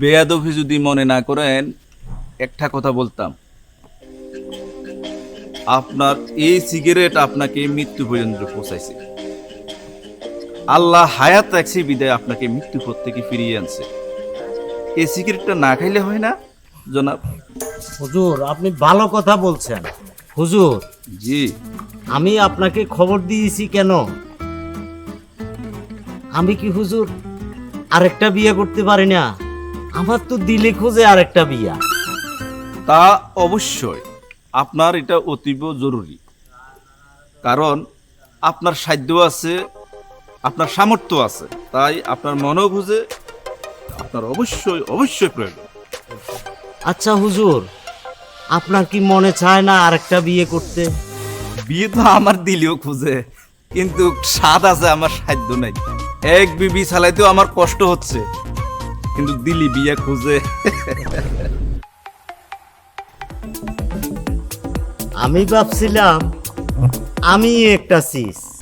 বেয়াদবি যদি মনে না করেন একটা কথা বলতাম, আপনার এই সিগারেট আপনাকে মৃত্যু পর্যন্ত পৌঁছাইছে। আল্লাহ হায়াত রাখছে বিদায় আপনাকে মৃত্যু পথ থেকে ফিরিয়ে আনছে। এই সিগারেটটা না খাইলে হয় না জনাব? হুজুর, আপনি ভালো কথা বলছেন। হুজুর, জি। আমি আপনাকে খবর দিয়েছি কেন? আমি কি হুজুর আরেকটা বিয়ে করতে পারি না? আমার তো দিলে খোঁজে আরেকটা বিয়া। তা অবশ্যই আপনার এটা অতীব জরুরি, কারণ আপনার সাধ্য আছে, আপনার সামর্থ্য আছে, তাই আপনার মনও বুঝে আপনার অবশ্যই অবশ্যই প্রয়োজন। আচ্ছা হুজুর, আপনার কি মনে চায় না আরেকটা বিয়ে করতে? বিয়ে তো আমার দিলেও খুঁজে, কিন্তু স্বাদ আছে আমার সাধ্য নাই। এক বিবি চালাইতেও আমার কষ্ট হচ্ছে, কিন্তু দিলি বিয়ে খুঁজে। আমি ভাবছিলাম আমি একটা সিস।